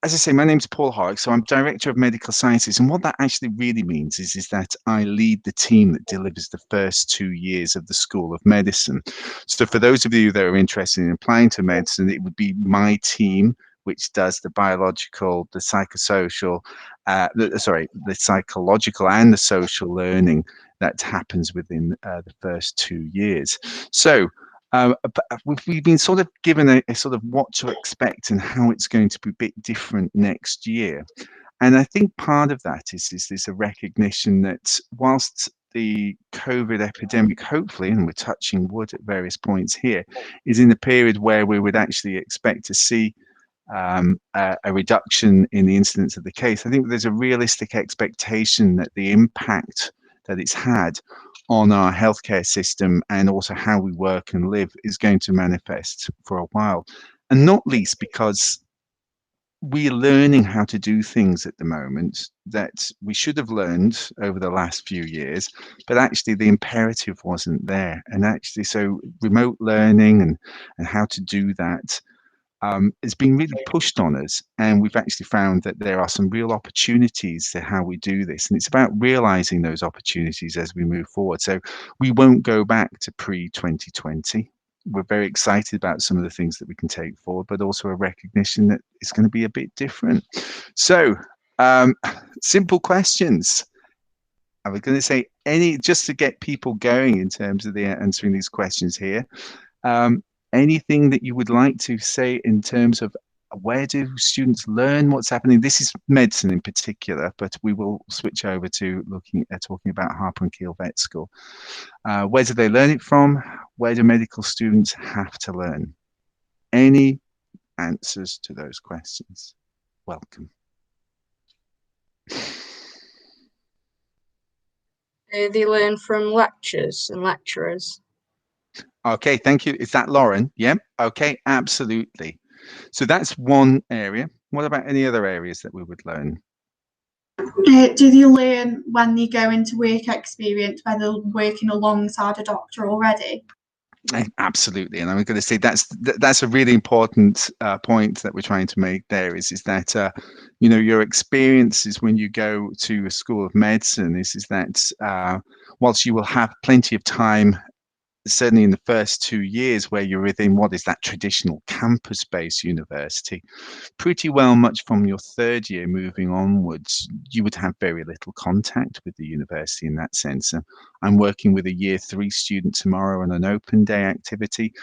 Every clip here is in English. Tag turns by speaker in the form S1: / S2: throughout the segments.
S1: as I say, my name's Paul Horrocks, so I'm Director of Medical Sciences, and what that actually really means is that I lead the team that delivers the first 2 years of the School of Medicine. So for those of you that are interested in applying to medicine, it would be my team which does the biological, the psychosocial, the psychological and the social learning that happens within the first 2 years. So we've been sort of given a sort of what to expect and how it's going to be a bit different next year. And I think part of that is there's a recognition that whilst the COVID epidemic, hopefully, and we're touching wood at various points here, is in a period where we would actually expect to see a reduction in the incidence of the case, I think there's a realistic expectation that the impact that it's had on our healthcare system and also how we work and live is going to manifest for a while. And not least because we're learning how to do things at the moment that we should have learned over the last few years, but actually the imperative wasn't there. And actually, so remote learning and how to do that has been really pushed on us, and we've actually found that there are some real opportunities to how we do this, and it's about realizing those opportunities as we move forward. So we won't go back to pre-2020. We're very excited about some of the things that we can take forward, but also a recognition that it's going to be a bit different. So simple questions. I was going to say just to get people going in terms of the answering these questions here. Anything that you would like to say in terms of where do students learn what's happening? This is medicine in particular, but we will switch over to looking at talking about Harper and Keele Vet School. Where do they learn it from? Where do medical students have to learn? Any answers to those questions? Welcome.
S2: They learn from lectures and lecturers.
S1: Okay, thank you. Is that Lauren? Yeah. Okay, absolutely. So that's one area. What about any other areas that we would learn?
S3: Do they learn when they go into work experience, where they're working alongside a doctor already?
S1: Absolutely, and I'm going to say that's a really important point that we're trying to make there is that you know, your experiences when you go to a school of medicine is that whilst you will have plenty of time, certainly in the first 2 years where you're within what is that traditional campus-based university, pretty well much from your third year moving onwards, you would have very little contact with the university in that sense. I'm working with a year 3 student tomorrow on an open day activity.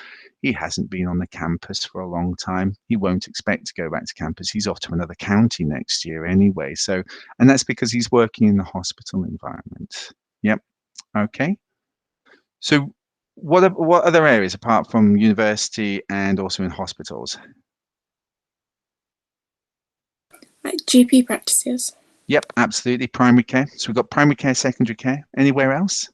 S1: He hasn't been on the campus for a long time. He won't expect to go back to campus. He's off to another county next year anyway. So, and that's because he's working in the hospital environment. Yep. Okay. So what other areas apart from university and also in hospitals?
S4: Like GP practices.
S1: Yep, absolutely. Primary care. So we've got primary care, secondary care. Anywhere else?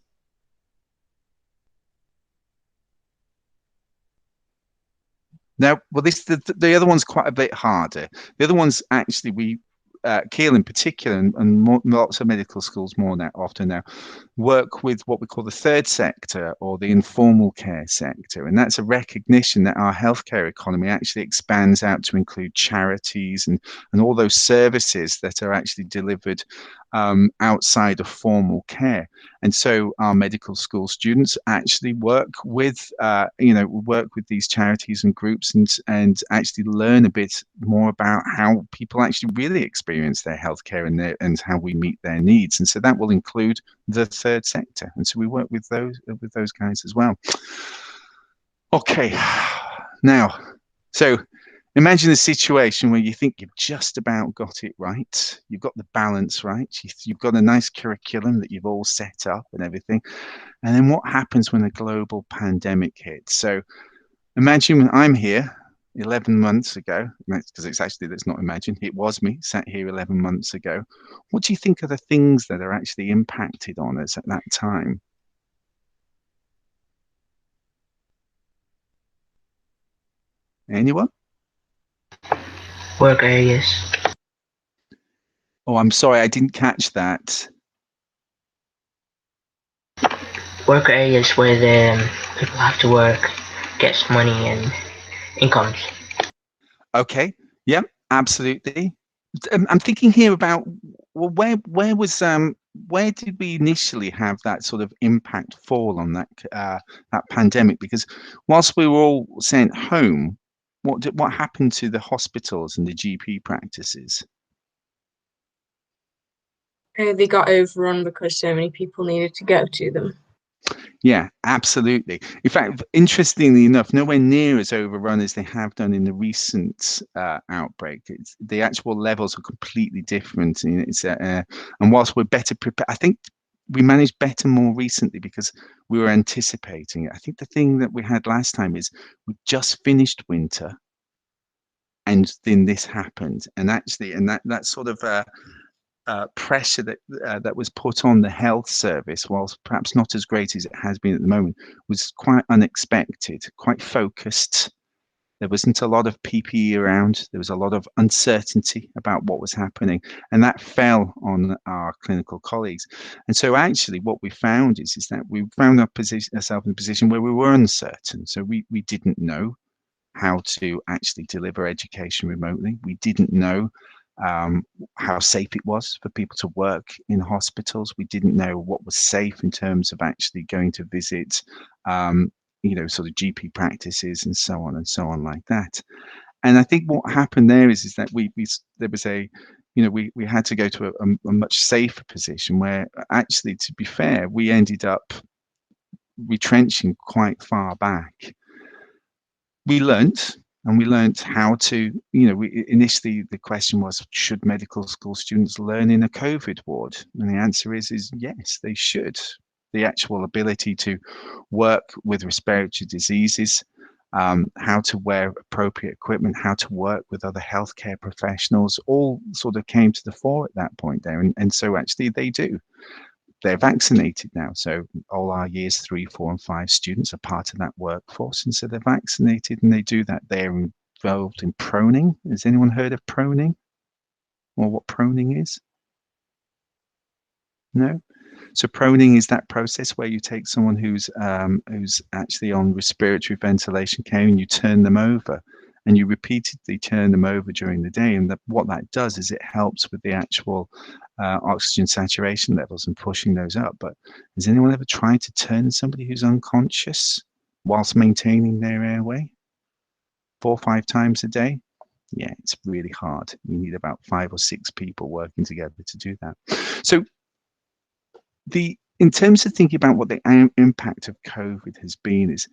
S1: No. Well, the other one's quite a bit harder. The other one's actually Keele in particular, and lots of medical schools more now, often now, work with what we call the third sector or the informal care sector. And that's a recognition that our healthcare economy actually expands out to include charities and all those services that are actually delivered outside of formal care. And so our medical school students actually work with, work with these charities and groups and actually learn a bit more about how people actually really experience their healthcare and how we meet their needs. And so that will include the third sector. And so we work with those guys as well. Okay, now, so imagine a situation where you think you've just about got it right. You've got the balance right. You've got a nice curriculum that you've all set up and everything. And then what happens when a global pandemic hits? So imagine I'm here 11 months ago, because let's not imagine, it was me sat here 11 months ago. What do you think are the things that are actually impacted on us at that time? Anyone?
S5: Work areas.
S1: Oh, I'm sorry, I didn't catch that.
S5: Work areas where the people have to work, gets money and incomes.
S1: Okay, yeah, Absolutely. I'm thinking here about, well, where did we initially have that sort of impact fall on that pandemic? Because whilst we were all sent home, what happened to the hospitals and the GP practices?
S2: They got overrun because so many people needed to go to them.
S1: Yeah, absolutely. In fact, interestingly enough, nowhere near as overrun as they have done in the recent outbreak. The actual levels are completely different. And and whilst we're better prepared, I think we managed better more recently because we were anticipating it. I think the thing that we had last time is we just finished winter, and then this happened, and actually, and that sort of pressure that was put on the health service, whilst perhaps not as great as it has been at the moment, was quite unexpected, quite focused. There wasn't a lot of PPE around. There was a lot of uncertainty about what was happening, and that fell on our clinical colleagues. And so, actually, what we found is that we found ourselves in a position where we were uncertain. So we didn't know how to actually deliver education remotely. We didn't know how safe it was for people to work in hospitals. We didn't know what was safe in terms of actually going to visit, sort of GP practices and so on like that. And I think what happened there is that there was we had to go to a much safer position where actually, to be fair, we ended up retrenching quite far back. We learnt how to, initially the question was, should medical school students learn in a COVID ward? And the answer is yes, they should. The actual ability to work with respiratory diseases, how to wear appropriate equipment, how to work with other healthcare professionals, all sort of came to the fore at that point there. And so actually they do. They're vaccinated now. So all our years 3, 4, and 5 students are part of that workforce. And so they're vaccinated and they do that. They're involved in proning. Has anyone heard of proning? Or what proning is? No? So proning is that process where you take someone who's actually on respiratory ventilation care and you turn them over. And you repeatedly turn them over during the day. And what that does is it helps with the actual oxygen saturation levels and pushing those up. But has anyone ever tried to turn somebody who's unconscious whilst maintaining their airway 4 or 5 times a day? Yeah, it's really hard. You need about 5 or 6 people working together to do that. So in terms of thinking about what the impact of COVID has been is,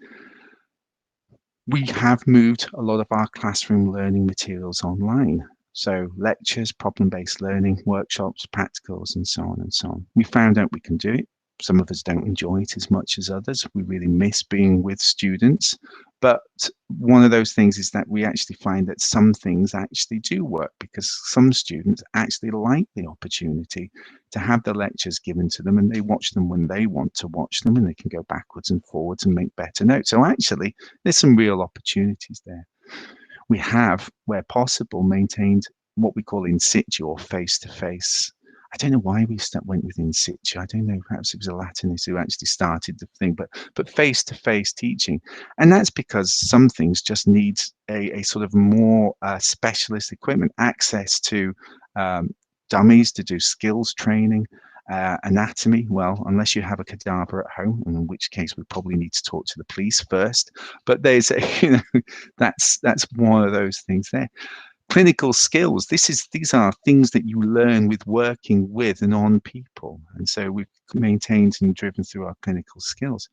S1: we have moved a lot of our classroom learning materials online. So lectures, problem-based learning, workshops, practicals, and so on and so on. We found out we can do it. Some of us don't enjoy it as much as others. We really miss being with students. But one of those things is that we actually find that some things actually do work because some students actually like the opportunity to have the lectures given to them and they watch them when they want to watch them and they can go backwards and forwards and make better notes. So actually, there's some real opportunities there. We have, where possible, maintained what we call in situ or face-to-face. I don't know why we went with in situ. I don't know, perhaps it was a Latinist who actually started the thing, but face-to-face teaching. And that's because some things just need a sort of more specialist equipment, access to dummies to do skills training, anatomy. Well, unless you have a cadaver at home, in which case we probably need to talk to the police first. But there's that's one of those things there. Clinical skills. These are things that you learn with working with and on people, and so we've maintained and driven through our clinical skills.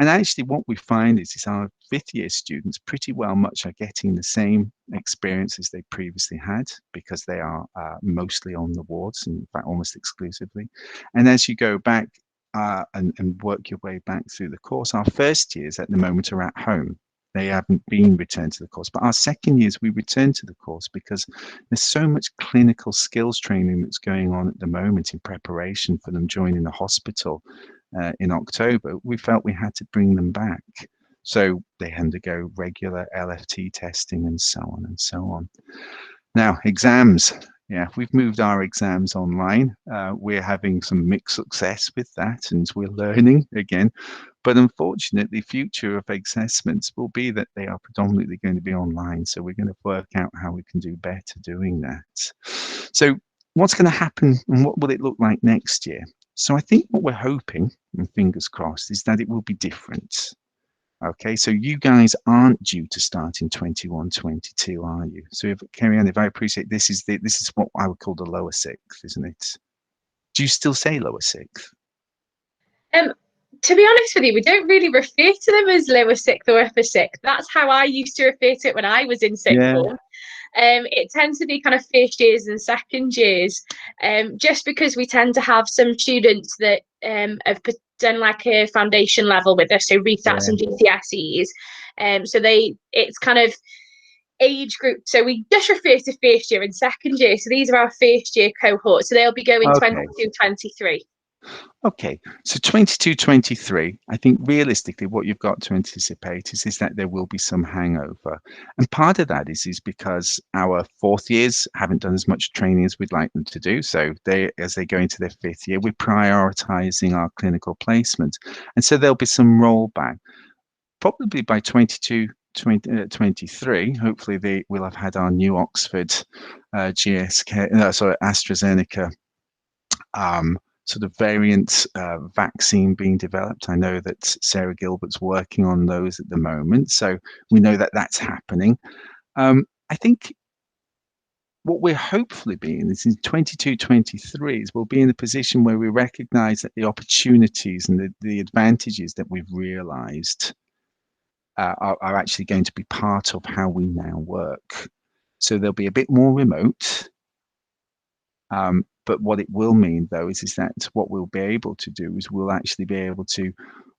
S1: And actually, what we find is our 5th year students pretty well much are getting the same experiences they previously had because they are mostly on the wards, in fact, almost exclusively. And as you go back and work your way back through the course, our 1st years at the moment are at home. They haven't been returned to the course, but our 2nd years we return to the course because there's so much clinical skills training that's going on at the moment in preparation for them joining the hospital in October. We felt we had to bring them back. So they undergo regular LFT testing and so on and so on. Now, exams. Yeah, we've moved our exams online. We're having some mixed success with that and we're learning again. But unfortunately, future of assessments will be that they are predominantly going to be online. So we're going to work out how we can do better doing that. So what's going to happen and what will it look like next year? So I think what we're hoping, and fingers crossed, is that it will be different. Okay, so you guys aren't due to start in 21, 22, are you? So if Kerry-Ann, if I appreciate this is what I would call the lower sixth, isn't it? Do you still say lower sixth?
S2: To be honest with you, we don't really refer to them as lower sixth or upper sixth. That's how I used to refer to it when I was in sixth form. It tends to be kind of first years and second years, just because we tend to have some students that have done like a foundation level with us, so restats and GCSEs. So it's kind of age group. So we just refer to first year and second year. So these are our first year cohorts. So they'll be going 22, 23.
S1: Okay, so 22, 23, I think realistically what you've got to anticipate is that there will be some hangover. And part of that is because our fourth years haven't done as much training as we'd like them to do. So as they go into their fifth year, we're prioritizing our clinical placement. And so there'll be some rollback. Probably by 22, 23, hopefully we'll have had our new Oxford AstraZeneca sort of variant vaccine being developed. I know that Sarah Gilbert's working on those at the moment, so we know that that's happening. I think what we're hopefully being is in 22, 23s, we'll be in a position where we recognize that the opportunities and the advantages that we've realized are actually going to be part of how we now work. So there'll be a bit more remote. But what it will mean, though, is that what we'll be able to do is we'll actually be able to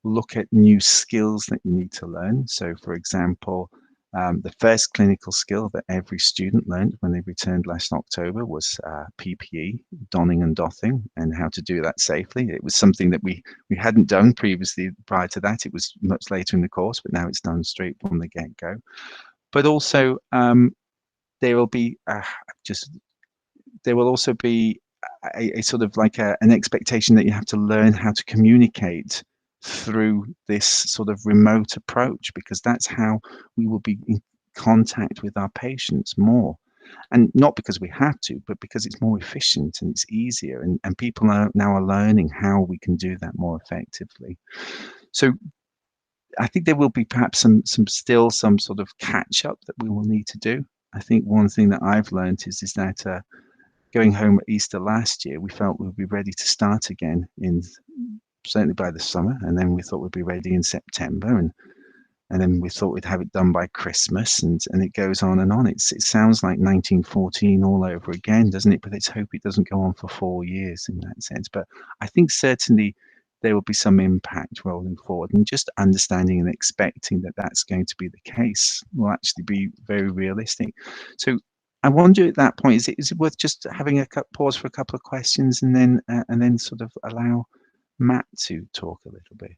S1: look at new skills that you need to learn. So, for example, the first clinical skill that every student learned when they returned last October was PPE, donning and doffing, and how to do that safely. It was something that we hadn't done previously. Prior to that, it was much later in the course, but now it's done straight from the get-go. But also, there will be there will also be a sort of like an expectation that you have to learn how to communicate through this sort of remote approach, because that's how we will be in contact with our patients more. And not because we have to, but because it's more efficient and it's easier, and people now are learning how we can do that more effectively. So I think there will be perhaps some sort of catch up that we will need to do. I think one thing that I've learned is that going home at Easter last year, we felt we'd be ready to start again certainly by the summer, and then we thought we'd be ready in September, and then we thought we'd have it done by Christmas, and it goes on and on. It sounds like 1914 all over again, doesn't it? But let's hope it doesn't go on for 4 years in that sense. But I think certainly there will be some impact rolling forward, and just understanding and expecting that that's going to be the case will actually be very realistic. So I wonder at that point, is it worth just having a pause for a couple of questions and then sort of allow Matt to talk a little bit?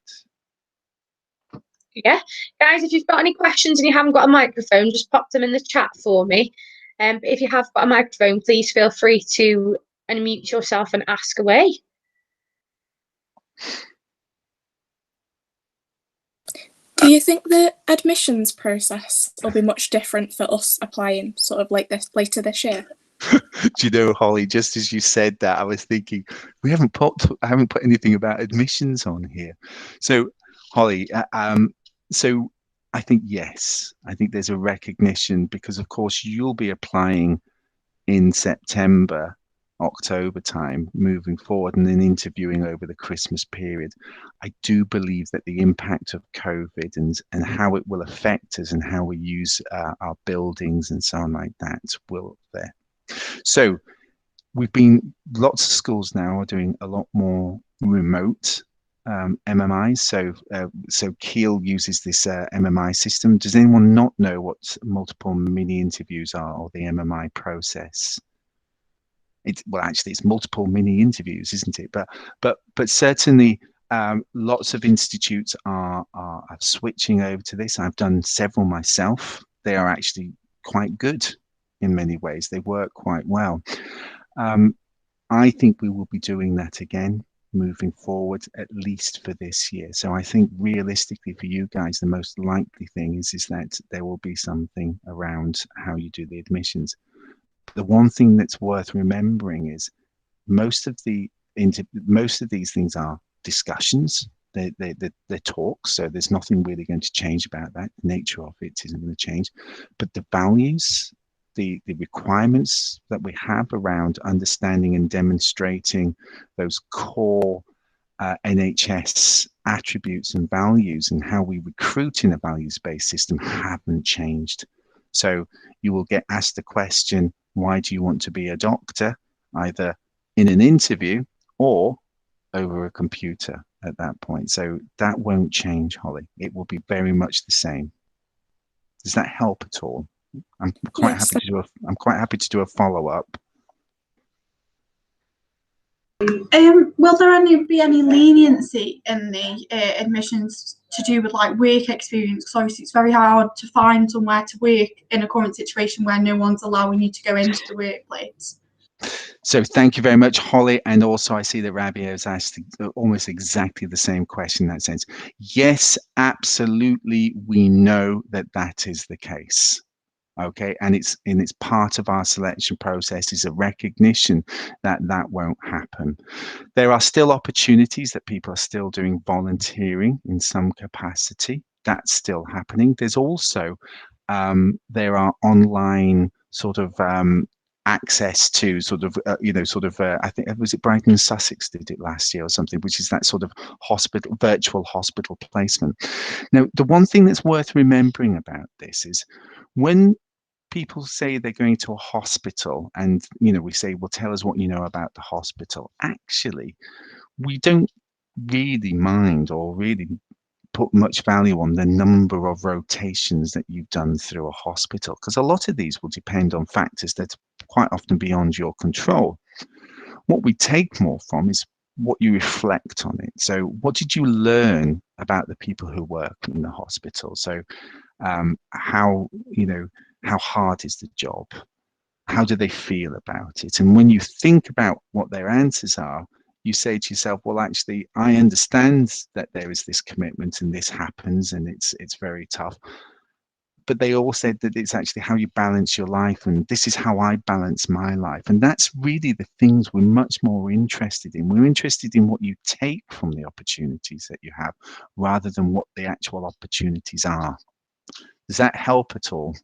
S2: Yeah, guys, if you've got any questions and you haven't got a microphone, just pop them in the chat for me. But if you have got a microphone, please feel free to unmute yourself and ask away.
S4: Do you think the admissions process will be much different for us applying sort of like this later this year?
S1: Do you know, Holly, just as you said that, I was thinking I haven't put anything about admissions on here. So, Holly, so I think yes, I think there's a recognition, because of course you'll be applying in September, October time moving forward, and then interviewing over the Christmas period. I do believe that the impact of COVID and how it will affect us and how we use our buildings and so on like that will there. So lots of schools now are doing a lot more remote MMIs. So Kiel uses this MMI system. Does anyone not know what multiple mini interviews are, or the MMI process? Actually, it's multiple mini interviews, isn't it? But certainly lots of institutes are switching over to this. I've done several myself. They are actually quite good in many ways. They work quite well. I think we will be doing that again. moving forward, at least for this year. So I think realistically for you guys, the most likely thing is that there will be something around how you do the admissions. The one thing that's worth remembering is most of these things are discussions. They're talks, so there's nothing really going to change about that. The nature of it isn't going to change, but the values, the requirements that we have around understanding and demonstrating those core NHS attributes and values and how we recruit in a values-based system haven't changed. So you will get asked the question, why do you want to be a doctor? Either in an interview or over a computer at that point. So that won't change, Holly. It will be very much the same. Does that help at all? I'm quite happy to do a follow-up.
S3: Will there be any leniency in the admissions to do with like work experience? Because obviously it's very hard to find somewhere to work in a current situation where no one's allowing you to go into the workplace.
S1: So thank you very much, Holly. And also I see that Rabia has asked almost exactly the same question in that sense. Yes, absolutely. We know that that is the case. Okay, and it's part of our selection process is a recognition that that won't happen. There are still opportunities that people are still doing volunteering in some capacity. That's still happening. There's also there are online sort of access to sort of I think was it Brighton and Sussex did it last year or something, which is that sort of virtual hospital placement. Now, the one thing that's worth remembering about this is when people say they're going to a hospital and we say, well, tell us what you know about the hospital. Actually, we don't really mind or really put much value on the number of rotations that you've done through a hospital, because a lot of these will depend on factors that are quite often beyond your control. What we take more from is what you reflect on it. So what did you learn about the people who work in the hospital? So how hard is the job? How do they feel about it? And when you think about what their answers are, you say to yourself, well, actually, I understand that there is this commitment and this happens and it's very tough. But they all said that it's actually how you balance your life, and this is how I balance my life. And that's really the things we're much more interested in. We're interested in what you take from the opportunities that you have rather than what the actual opportunities are. Does that help at all?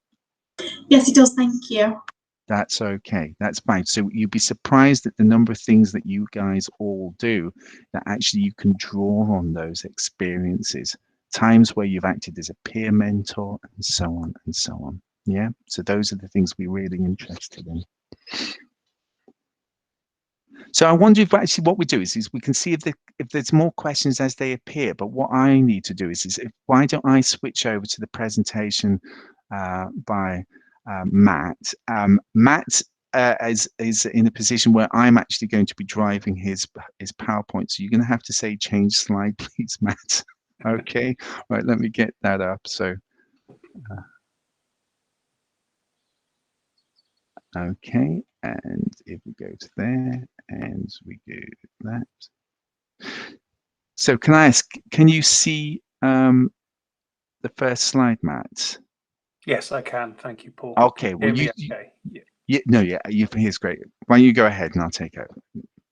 S3: Yes, it does. Thank you.
S1: That's okay. That's fine. So you'd be surprised at the number of things that you guys all do that actually you can draw on those experiences, times where you've acted as a peer mentor and so on and so on. Yeah. So those are the things we're really interested in. So I wonder if actually what we do is we can see if there's more questions as they appear. But what I need to do is why don't I switch over to the presentation by Matt. Matt is in a position where I'm actually going to be driving his PowerPoint. So you're going to have to say change slide, please, Matt. Okay. Right. Let me get that up. So. Okay, and if we go to there and we do that. So can I ask, can you see the first slide, Matt?
S6: Yes, I can. Thank you, Paul.
S1: Okay, well, here's great. Why don't you go ahead and I'll take over.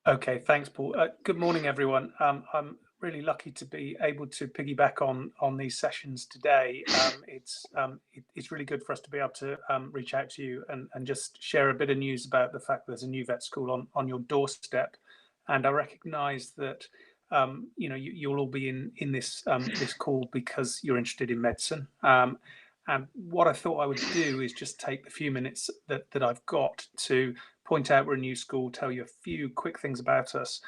S6: Okay, thanks, Paul. Good morning, everyone. I'm really lucky to be able to piggyback on these sessions today. It's really good for us to be able to reach out to you and just share a bit of news about the fact there's a new vet school on your doorstep. And I recognise that you'll all be in this this call because you're interested in medicine. And what I thought I would do is just take the few minutes that I've got to point out we're a new school, tell you a few quick things about us,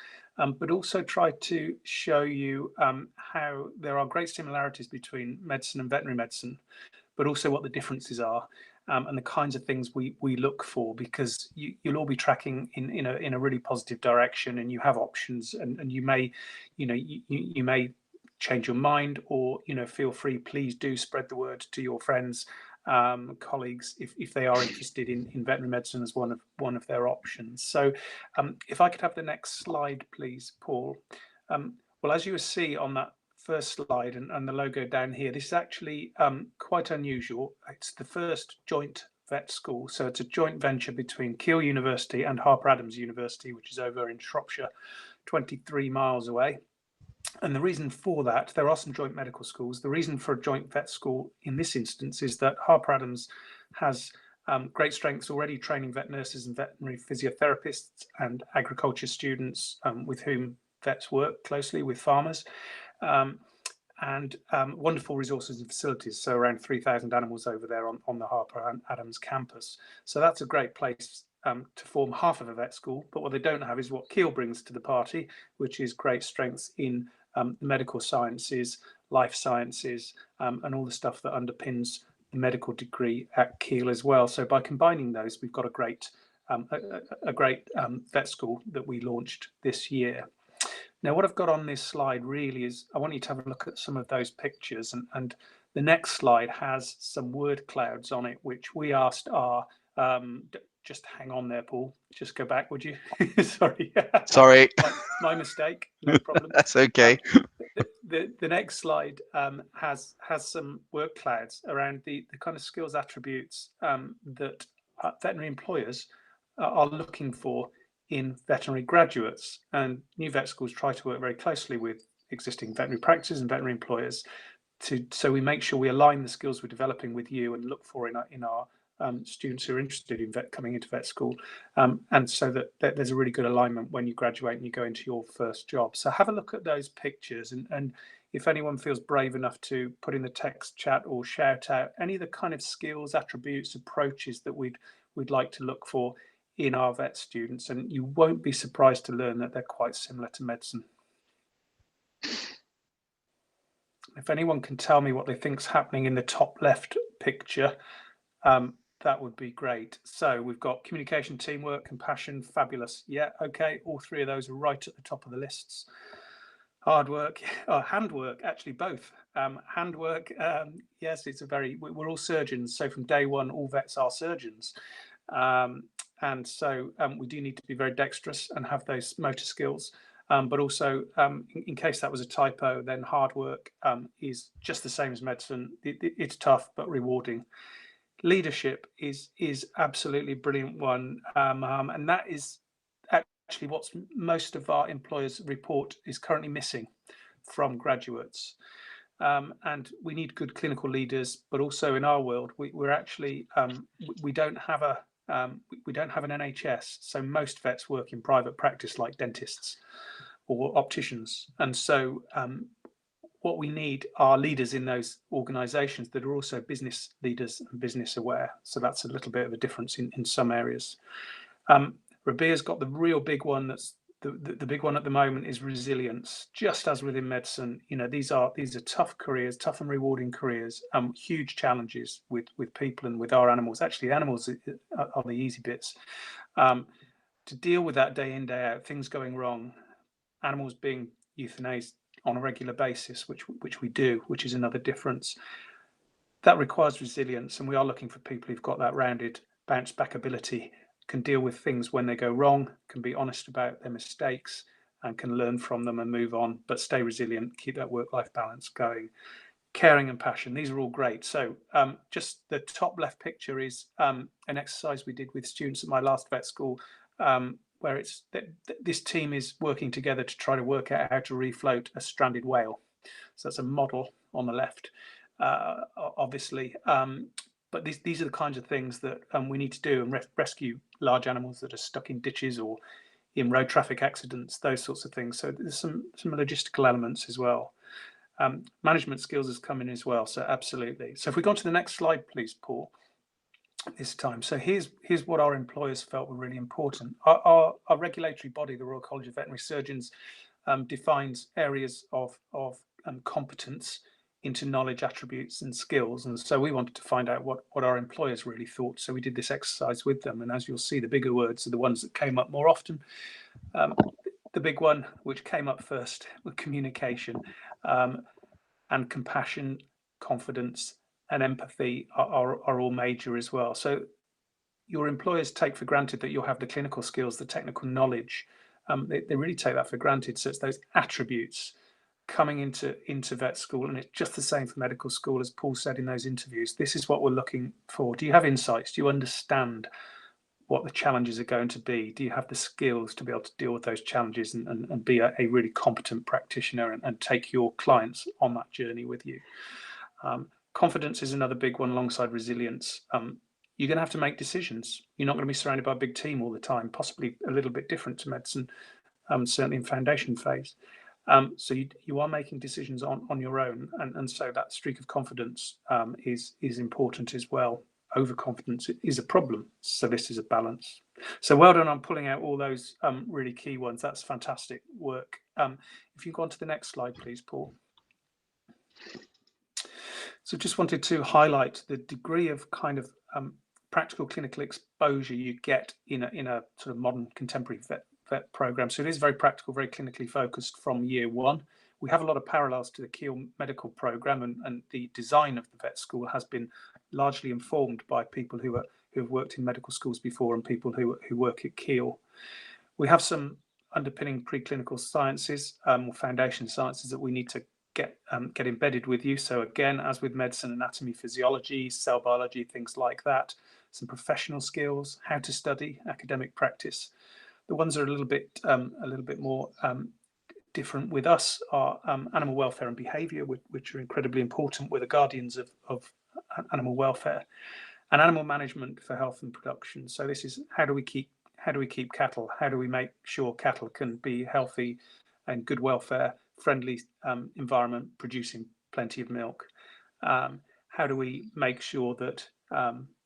S6: but also try to show you how there are great similarities between medicine and veterinary medicine, but also what the differences are and the kinds of things we look for, because you'll all be tracking in a really positive direction, and you have options, and you may, you may change your mind, or feel free, please do spread the word to your friends colleagues if they are interested in veterinary medicine as one of their options. So if I could have the next slide, please, Paul. Well, as you see on that first slide and the logo down here, this is actually quite unusual. It's the first joint vet school. So it's a joint venture between Keele University and Harper Adams University, which is over in Shropshire, 23 miles away. And the reason for that, there are some joint medical schools. The reason for a joint vet school in this instance is that Harper Adams has great strengths already training vet nurses and veterinary physiotherapists and agriculture students with whom vets work closely with farmers. And wonderful resources and facilities. So around 3,000 animals over there on the Harper Adams campus. So that's a great place to form half of a vet school. But what they don't have is what Keele brings to the party, which is great strengths in the medical sciences, life sciences, and all the stuff that underpins the medical degree at Keele as well. So by combining those, we've got a great vet school that we launched this year. Now, what I've got on this slide really is I want you to have a look at some of those pictures, and the next slide has some word clouds on it, which we asked our just hang on there, Paul. Just go back, would you? Sorry, my mistake. No problem.
S1: That's okay.
S6: The next slide has some word clouds around the kind of skills attributes that veterinary employers are looking for in veterinary graduates, and new vet schools try to work very closely with existing veterinary practices and veterinary employers so we make sure we align the skills we're developing with you and look for in our students who are interested in coming into vet school, and so that there's a really good alignment when you graduate and you go into your first job. So have a look at those pictures, and if anyone feels brave enough to put in the text chat or shout out any of the kind of skills, attributes, approaches that we'd like to look for in our vet students, and you won't be surprised to learn that they're quite similar to medicine. If anyone can tell me what they think's happening in the top left picture, that would be great. So we've got communication, teamwork, compassion, fabulous. Yeah, okay, all three of those are right at the top of the lists. Hard work, handwork, actually both. Handwork, yes, we're all surgeons. So from day one, all vets are surgeons. And so we do need to be very dexterous and have those motor skills. But also, in case that was a typo, then hard work is just the same as medicine. It's tough, but rewarding. Leadership is absolutely a brilliant one. And that is actually what most of our employers report is currently missing from graduates. And we need good clinical leaders, but also in our world, we're actually, we don't have an NHS, so most vets work in private practice like dentists or opticians. And so what we need are leaders in those organizations that are also business leaders and business aware. So that's a little bit of a difference in some areas. Rabia's got the real big one. That's the big one at the moment is resilience. Just as within medicine, these are tough careers, tough and rewarding careers, huge challenges with people and with our animals. Actually, the animals are the easy bits. To deal with that day in, day out, things going wrong, animals being euthanized on a regular basis, which we do, which is another difference. That requires resilience, and we are looking for people who've got that rounded bounce back ability, can deal with things when they go wrong, can be honest about their mistakes and can learn from them and move on, but stay resilient, keep that work-life balance going. Caring and passion, these are all great. So just the top left picture is an exercise we did with students at my last vet school, where it's this team is working together to try to work out how to refloat a stranded whale. So that's a model on the left, obviously. But these are the kinds of things that we need to do and rescue large animals that are stuck in ditches or in road traffic accidents, those sorts of things. So there's some logistical elements as well. Management skills has come in as well, so absolutely. So if we go on to the next slide, please, Paul, this time. So here's what our employers felt were really important. Our regulatory body, the Royal College of Veterinary Surgeons, defines areas of competence into knowledge, attributes and skills. And so we wanted to find out what our employers really thought. So we did this exercise with them. And as you'll see, the bigger words are the ones that came up more often. The big one, which came up first, was communication, and compassion, confidence and empathy are all major as well. So your employers take for granted that you'll have the clinical skills, the technical knowledge. They really take that for granted. So it's those attributes coming into vet school, and it's just the same for medical school, as Paul said in those interviews. This is what we're looking for. Do you have insights? Do you understand what the challenges are going to be? Do you have the skills to be able to deal with those challenges and be a really competent practitioner and take your clients on that journey with you? Confidence is another big one alongside resilience. You're going to have to make decisions. You're not going to be surrounded by a big team all the time, possibly a little bit different to medicine, certainly in foundation phase. So you are making decisions on your own, and so that streak of confidence is important as well. Overconfidence is a problem, so this is a balance. So well done on pulling out all those really key ones. That's fantastic work. If you go on to the next slide, please, Paul. So just wanted to highlight the degree of kind of practical clinical exposure you get in a sort of modern contemporary vet program. So it is very practical, very clinically focused from year one. We have a lot of parallels to the Keele medical program, and the design of the vet school has been largely informed by people who have worked in medical schools before and people who work at Keele. We have some underpinning preclinical sciences or foundation sciences that we need to get embedded with you. So again, as with medicine, anatomy, physiology, cell biology, things like that, some professional skills, how to study, academic practice. The ones that are a little bit more different with us are animal welfare and behaviour, which are incredibly important. We're the guardians of animal welfare, and animal management for health and production. So this is how do we keep cattle? How do we make sure cattle can be healthy and good welfare, friendly environment, producing plenty of milk? How do we make sure that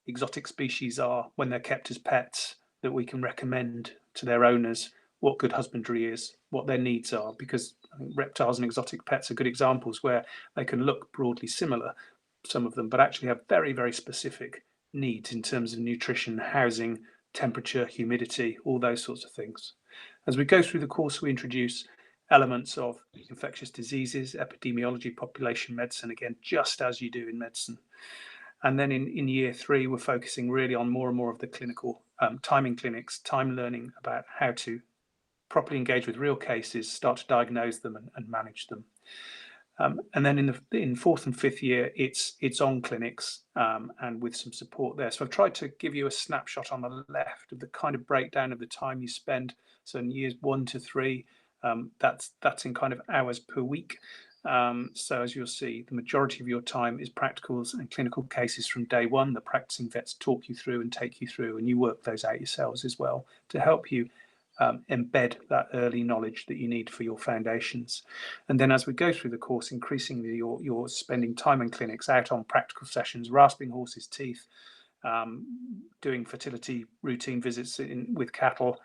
S6: exotic species are, when they're kept as pets, that we can recommend to their owners what good husbandry is, what their needs are? Because I think reptiles and exotic pets are good examples where they can look broadly similar, some of them, but actually have very, very specific needs in terms of nutrition, housing, temperature, humidity, all those sorts of things. As we go through the course, we introduce elements of infectious diseases, epidemiology, population medicine, again, just as you do in medicine. And then in year 3, we're focusing really on more and more of the clinical timing clinics, time learning about how to properly engage with real cases, start to diagnose them and manage them. And then in 4th and 5th year, it's on clinics and with some support there. So I've tried to give you a snapshot on the left of the kind of breakdown of the time you spend. So in years 1 to 3, that's in kind of hours per week. So as you'll see, the majority of your time is practicals and clinical cases from day one. The practicing vets talk you through and take you through, and you work those out yourselves as well to help you embed that early knowledge that you need for your foundations. And then as we go through the course, increasingly you're spending time in clinics, out on practical sessions, rasping horses' teeth, doing fertility routine visits with cattle,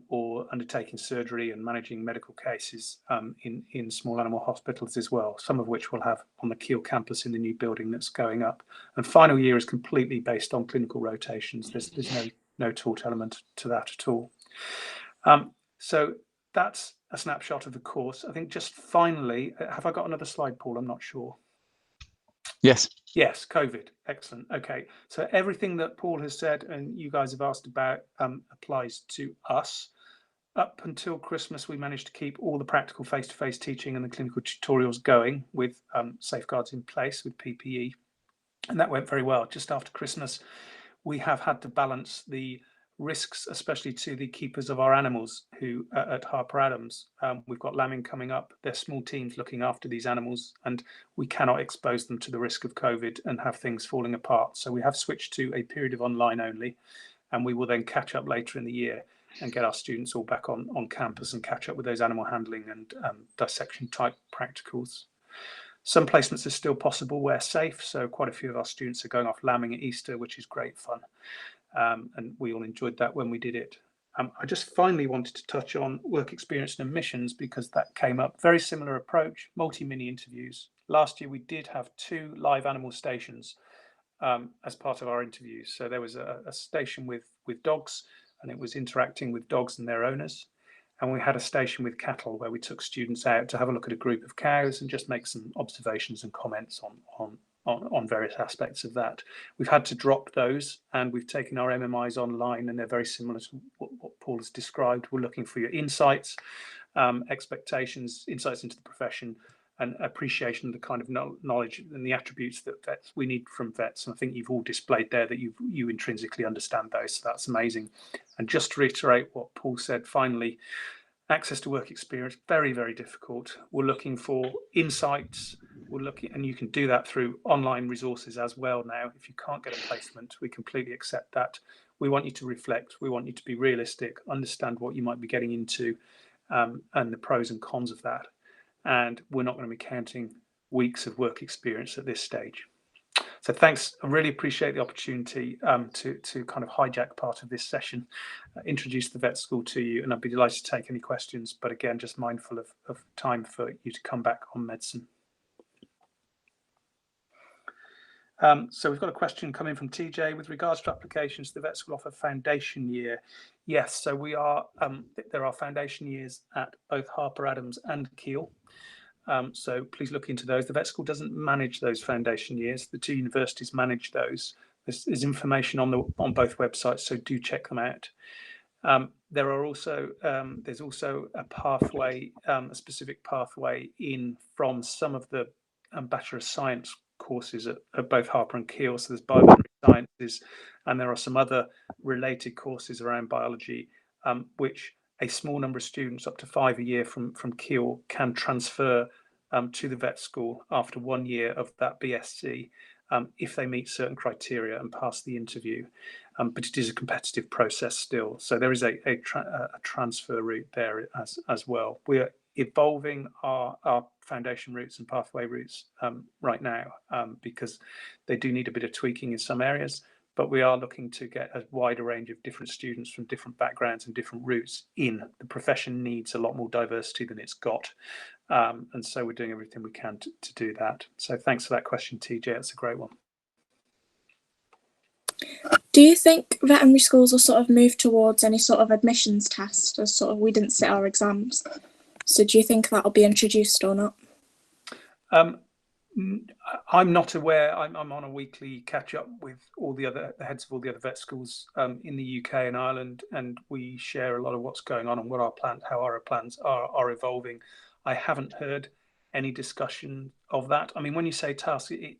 S6: or undertaking surgery and managing medical cases in small animal hospitals as well, some of which we'll have on the Keele campus in the new building that's going up. And final year is completely based on clinical rotations. There's no taught element to that at all. So that's a snapshot of the course. I think just finally, have I got another slide, Paul? I'm not sure.
S1: Yes.
S6: Yes, COVID. Excellent. Okay. So everything that Paul has said and you guys have asked about applies to us. Up until Christmas, we managed to keep all the practical face-to-face teaching and the clinical tutorials going with safeguards in place with PPE. And that went very well. Just after Christmas, we have had to balance the risks, especially to the keepers of our animals who at Harper Adams. We've got lambing coming up. They're small teams looking after these animals, and we cannot expose them to the risk of COVID and have things falling apart. So we have switched to a period of online only, and we will then catch up later in the year and get our students all back on campus and catch up with those animal handling and dissection type practicals. Some placements are still possible where safe, so quite a few of our students are going off lambing at Easter, which is great fun. And we all enjoyed that when we did it. I just finally wanted to touch on work experience and admissions because that came up. Very similar approach, multi-mini interviews. Last year we did have 2 live animal stations as part of our interviews. So there was a station with dogs, and it was interacting with dogs and their owners. And we had a station with cattle where we took students out to have a look at a group of cows and just make some observations and comments on on various aspects of that. We've had to drop those, and we've taken our MMIs online, and they're very similar to what Paul has described. We're looking for your insights, expectations, insights into the profession, and appreciation of the kind of knowledge and the attributes that we need from vets. And I think you've all displayed there that you intrinsically understand those, so that's amazing. And just to reiterate what Paul said, finally, access to work experience, very, very difficult. We're looking for insights. We're looking, and you can do that through online resources as well now. If you can't get a placement, we completely accept that. We want you to reflect. We want you to be realistic, understand what you might be getting into, and the pros and cons of that. And we're not going to be counting weeks of work experience at this stage. So thanks. I really appreciate the opportunity to kind of hijack part of this session, introduce the vet school to you, and I'd be delighted to take any questions. But again, just mindful of time for you to come back on medicine. So we've got a question coming from TJ with regards to applications. The vet school offer foundation year. Yes, so we are. There are foundation years at both Harper Adams and Keele. So please look into those. The vet school doesn't manage those foundation years. The two universities manage those. There's information on both websites, so do check them out. There are also there's also a pathway, a specific pathway in from some of the Bachelor of Science courses at both Harper and Keele. So there's bioveterinary sciences, and there are some other related courses around biology, which a small number of students, up to 5 a year from Keele, can transfer to the vet school after 1 year of that BSc if they meet certain criteria and pass the interview. But it is a competitive process still. So there is a transfer route there as well. We're evolving our foundation routes and pathway routes right now because they do need a bit of tweaking in some areas. But we are looking to get a wider range of different students from different backgrounds and different routes in. The profession needs a lot more diversity than it's got. And so we're doing everything we can to do that. So thanks for that question, TJ. That's a great one.
S4: Do you think veterinary schools will sort of move towards any sort of admissions test, as sort of we didn't sit our exams? So do you think that'll be introduced or not?
S6: I'm not aware. I'm on a weekly catch up with all the heads of all the other vet schools in the UK and Ireland, and we share a lot of what's going on and what how our plans are evolving. I haven't heard any discussion of that. I mean, when you say task, it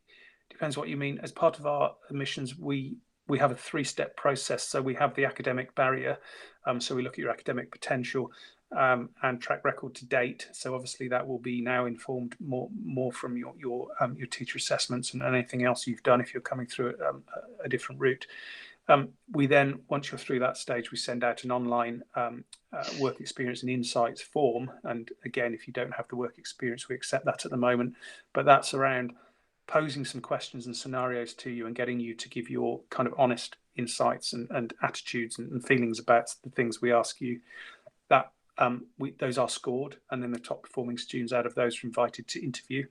S6: depends what you mean. As part of our admissions, we have a 3-step process. So we have the academic barrier. So we look at your academic potential and track record to date. So obviously that will be now informed more from your teacher assessments and anything else you've done if you're coming through a different route. We then, once you're through that stage, we send out an online work experience and insights form. And again, if you don't have the work experience, we accept that at the moment. But that's around posing some questions and scenarios to you and getting you to give your kind of honest insights and attitudes and feelings about the things we ask you. That those are scored, and then the top performing students out of those are invited to interview.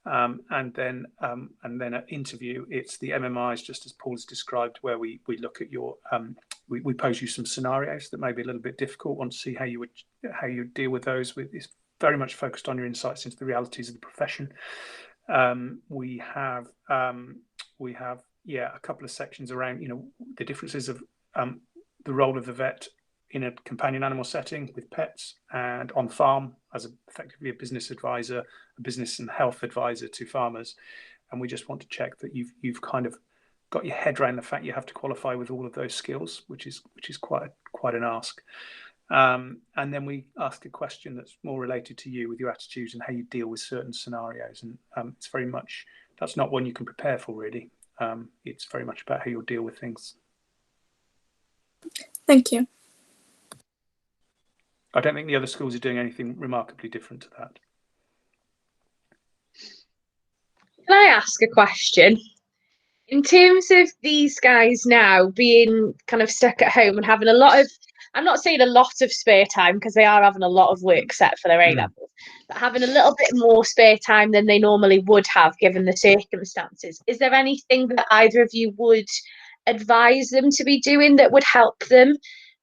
S6: And then at interview, it's the MMIs, just as Paul's described, where we look at your we pose you some scenarios that may be a little bit difficult. Want to see how you deal with those. It's very much focused on your insights into the realities of the profession. We have a couple of sections around the differences of the role of the vet in a companion animal setting with pets and on farm as effectively a business advisor, a business and health advisor to farmers. And we just want to check that you've kind of got your head around the fact you have to qualify with all of those skills, which is quite an ask. And then we ask a question that's more related to you with your attitudes and how you deal with certain scenarios. And it's very much, that's not one you can prepare for really. It's very much about how you'll deal with things.
S4: Thank you.
S6: I don't think the other schools are doing anything remarkably different to that.
S2: Can I ask a question? In terms of these guys now being kind of stuck at home and having a lot of, I'm not saying a lot of spare time because they are having a lot of work set for their A-levels, but having a little bit more spare time than they normally would have given the circumstances. Is there anything that either of you would advise them to be doing that would help them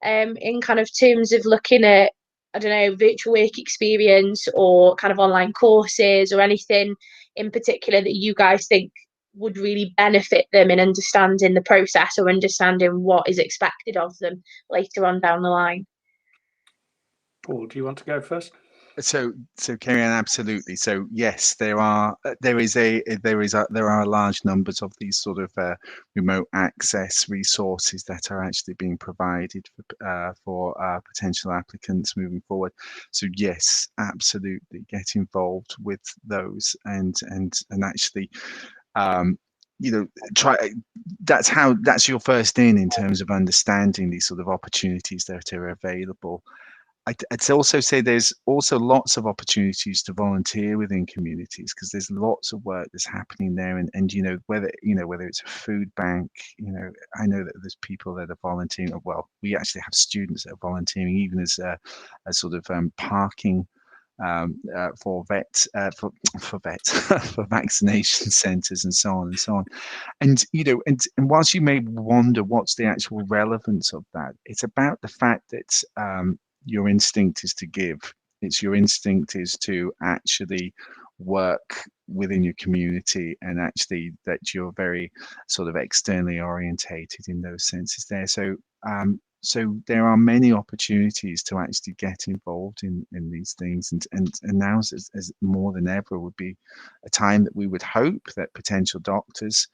S2: in kind of terms of looking at, I don't know, virtual work experience or kind of online courses or anything in particular that you guys think would really benefit them in understanding the process or understanding what is expected of them later on down the line.
S6: Paul, do you want to go first?
S1: So Kerry Ann, absolutely. So yes, there are large numbers of these sort of remote access resources that are actually being provided for potential applicants moving forward. So yes, absolutely, get involved with those and actually, that's your first in terms of understanding these sort of opportunities that are available. I'd also say there's also lots of opportunities to volunteer within communities, because there's lots of work that's happening there, and whether it's a food bank, I know that there's people that are volunteering. Well, we actually have students that are volunteering even as a sort of parking for vets for vaccination centres and so on and so on. And and whilst you may wonder what's the actual relevance of that, it's about the fact that your instinct is to give. It's your instinct is to actually work within your community, and actually that you're very sort of externally orientated in those senses there. So so there are many opportunities to actually get involved in these things, and now as more than ever would be a time that we would hope that potential doctors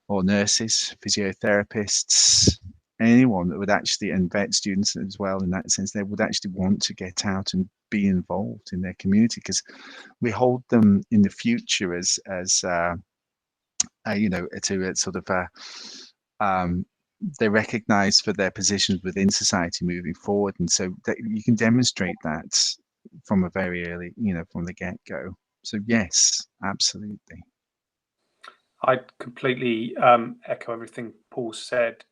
S1: or nurses, physiotherapists, anyone that would actually, and vet students as well, in that sense, they would actually want to get out and be involved in their community, because we hold them in the future as to a sort of they're recognized for their positions within society moving forward, and so that you can demonstrate that from a very early, from the get-go. So yes, absolutely.
S6: I completely echo everything Paul said.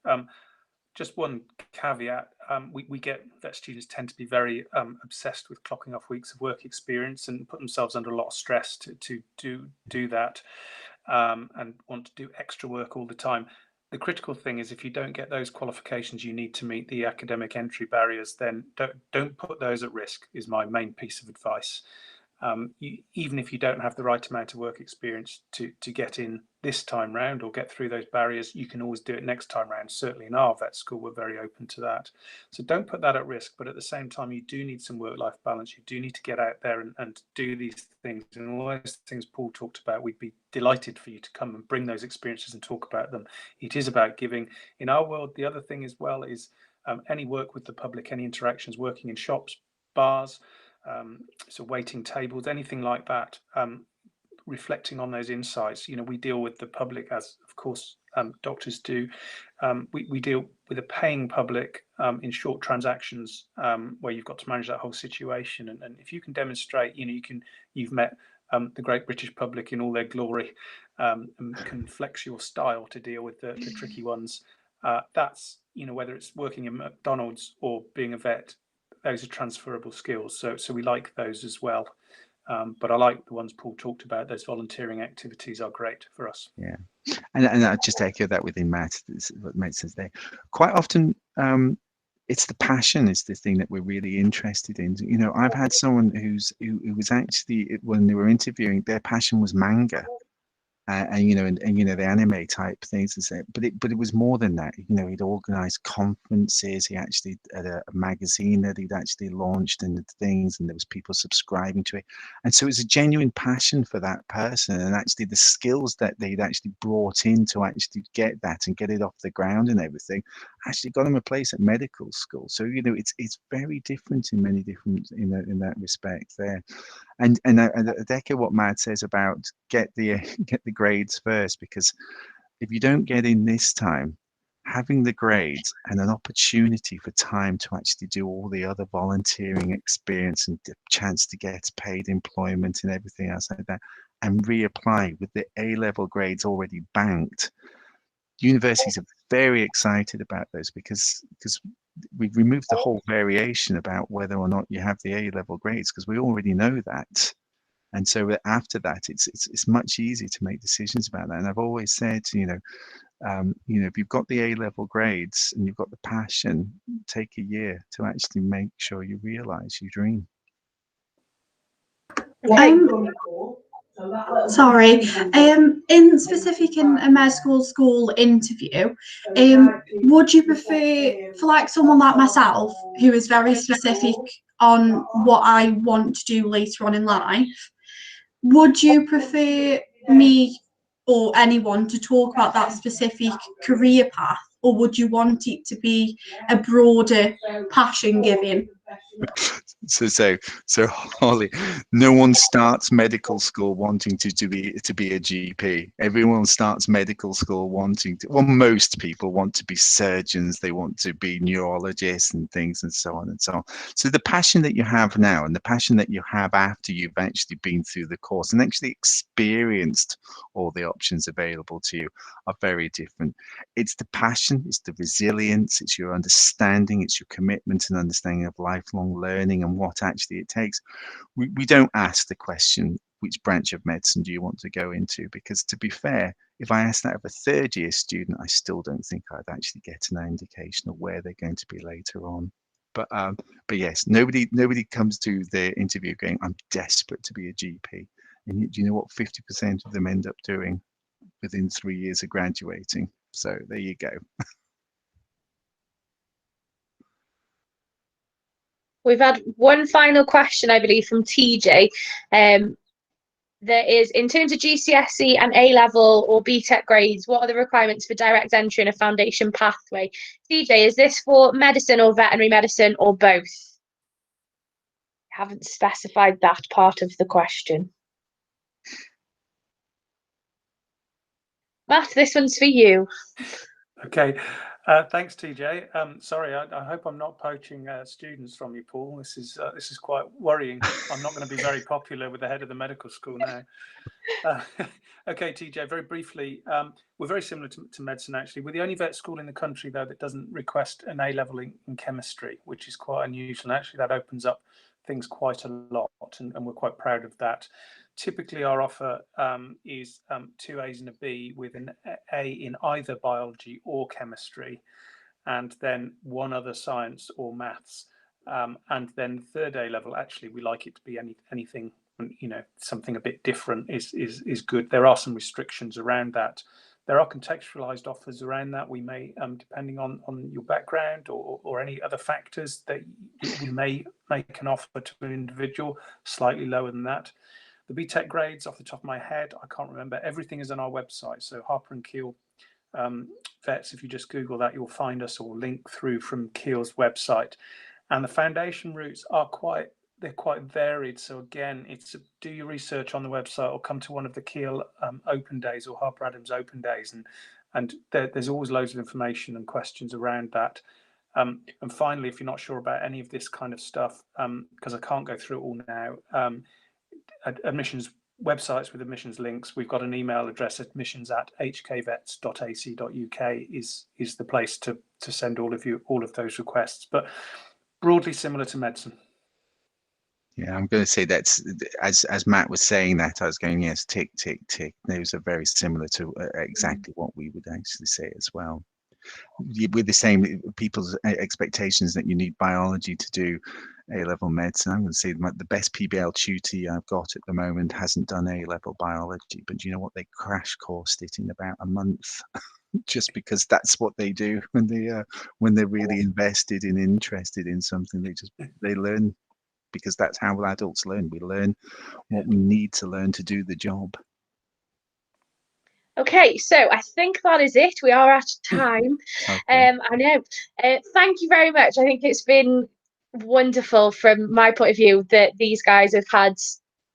S6: Just one caveat: we get that students tend to be very obsessed with clocking off weeks of work experience and put themselves under a lot of stress to do that, and want to do extra work all the time. The critical thing is, if you don't get those qualifications you need to meet the academic entry barriers, then don't put those at risk, is my main piece of advice. Even if you don't have the right amount of work experience to get in this time round or get through those barriers, you can always do it next time round. Certainly in our vet school, we're very open to that. So don't put that at risk, but at the same time, you do need some work-life balance. You do need to get out there and do these things. And all those things Paul talked about, we'd be delighted for you to come and bring those experiences and talk about them. It is about giving. In our world, the other thing as well is any work with the public, any interactions, working in shops, bars, so waiting tables, anything like that, reflecting on those insights. We deal with the public, as of course doctors do. We deal with a paying public in short transactions, where you've got to manage that whole situation. And if you can demonstrate, you've met the great British public in all their glory, and can flex your style to deal with the tricky ones. That's, whether it's working in McDonald's or being a vet, those are transferable skills. So we like those as well. But I like the ones Paul talked about. Those volunteering activities are great for us.
S1: Yeah, and I just echo that within Matt. What Matt says there. Quite often, it's the passion is the thing that we're really interested in. I've had someone who was actually, when they were interviewing, their passion was manga. And the anime type things, but it was more than that. He'd organized conferences. He actually had a magazine that he'd actually launched and things, and there was people subscribing to it. And so it was a genuine passion for that person, and actually the skills that they'd actually brought in to actually get that and get it off the ground and everything actually got him a place at medical school. So it's very different in many different in that respect there. And I echo what Matt says about get the grades first, because if you don't get in this time, having the grades and an opportunity for time to actually do all the other volunteering experience and the chance to get paid employment and everything else like that, and reapply with the A-level grades already banked, universities are very excited about those, because we've removed the whole variation about whether or not you have the A-level grades, because we already know that. And so after that, it's much easier to make decisions about that. And I've always said, if you've got the A-level grades and you've got the passion, take a year to actually make sure you realise your dream.
S3: Sorry. In specific in a medical school interview, would you prefer for like someone like myself who is very specific on what I want to do later on in life, would you prefer me or anyone to talk about that specific career path, or would you want it to be a broader passion giving?
S1: So Holly, no one starts medical school wanting to be a GP. Everyone starts medical school wanting to. Well, most people want to be surgeons. They want to be neurologists and things, and so on and so on. So the passion that you have now and the passion that you have after you've actually been through the course and actually experienced all the options available to you are very different. It's the passion, it's the resilience, it's your understanding, it's your commitment and understanding of lifelong learning and what actually it takes. We don't ask the question, which branch of medicine do you want to go into? Because to be fair, if I asked that of a third year student, I still don't think I'd actually get an indication of where they're going to be later on. But yes, nobody comes to their interview going, I'm desperate to be a GP. And do you know what 50% of them end up doing within 3 years of graduating? So there you go.
S2: We've had one final question, I believe, from TJ. There is, in terms of GCSE and A-level or BTEC grades, what are the requirements for direct entry in a foundation pathway? TJ, is this for medicine or veterinary medicine or both? Haven't specified that part of the question. Matt, this one's for you.
S6: Okay, thanks, TJ. Sorry, I hope I'm not poaching students from you, Paul. This is quite worrying. I'm not going to be very popular with the head of the medical school now. Okay, TJ, very briefly, we're very similar to medicine, actually. We're the only vet school in the country, though, that doesn't request an A-level in chemistry, which is quite unusual. And actually, that opens up things quite a lot, and we're quite proud of that. Typically, our offer is 2 A's and a B with an A in either biology or chemistry, and then one other science or maths. And then third A level, actually, we like it to be anything, you know, something a bit different is good. There are some restrictions around that. There are contextualized offers around that. We may, depending on your background or any other factors, that we may make an offer to an individual slightly lower than that. The BTEC grades, off the top of my head, I can't remember. Everything is on our website. So Harper and Keel Vets, if you just Google that, you'll find us, or link through from Keel's website. And the foundation routes are quite varied. So again, it's do your research on the website or come to one of the Keel open days or Harper Adams open days, and there's always loads of information and questions around that. And finally, if you're not sure about any of this kind of stuff, because I can't go through it all now, admissions websites with admissions links, we've got an email address, admissions@hkvets.ac.uk is the place to send all of those requests, but broadly similar to medicine.
S1: Yeah, I'm going to say that's, as Matt was saying that, I was going, yes, tick, tick, tick. Those are very similar to exactly what we would actually say as well. With the same people's expectations that you need biology to do A-level medicine. I'm going to say the best PBL tutor I've got at the moment hasn't done A-level biology, but you know what? They crash coursed it in about a month, just because that's what they do when they're really invested and interested in something. They learn, because that's how adults learn. We learn what we need to learn to do the job.
S2: Okay, so I think that is it. We are out of time.
S1: Okay.
S2: I know. Thank you very much. I think it's been wonderful from my point of view that these guys have had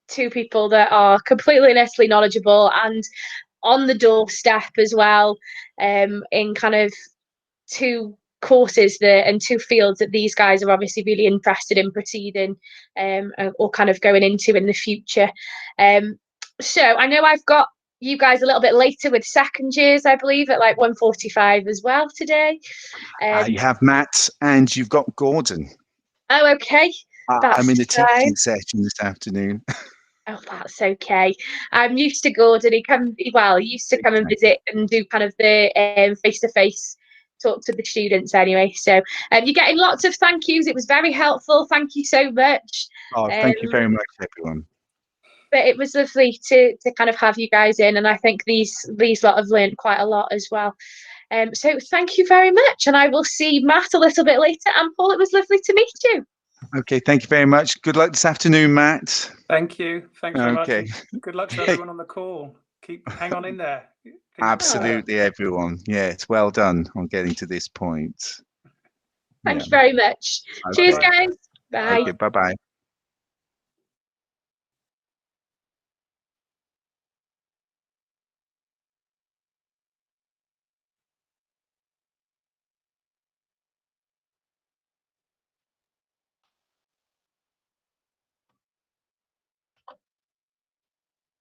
S2: two people that are completely and utterly knowledgeable and on the doorstep as well, in kind of two courses and two fields that these guys are obviously really interested in proceeding or kind of going into in the future. So I know I've got you guys a little bit later with second years, I believe, at like 1:45 as well today.
S1: You have Matt and you've got Gordon.
S2: Oh, okay.
S1: I'm in the teaching session this afternoon.
S2: Oh, that's okay. I'm used to Gordon. He used to come and visit and do kind of the face-to-face talk to the students anyway. So you're getting lots of thank yous. It was very helpful. Thank you so much.
S1: Oh, thank you very much, everyone.
S2: But it was lovely to kind of have you guys in, and I think these lot have learned quite a lot as well. So thank you very much, and I will see Matt a little bit later. And Paul, it was lovely to meet you.
S1: Okay, thank you very much. Good luck this afternoon, Matt.
S6: Thank you. Thanks very much. And good luck to everyone on the call. Hang on in there.
S1: Absolutely, everyone. Yeah, it's well done on getting to this point.
S2: Thank you very much.
S1: Okay.
S2: Cheers, guys. Bye.
S1: Okay, bye-bye.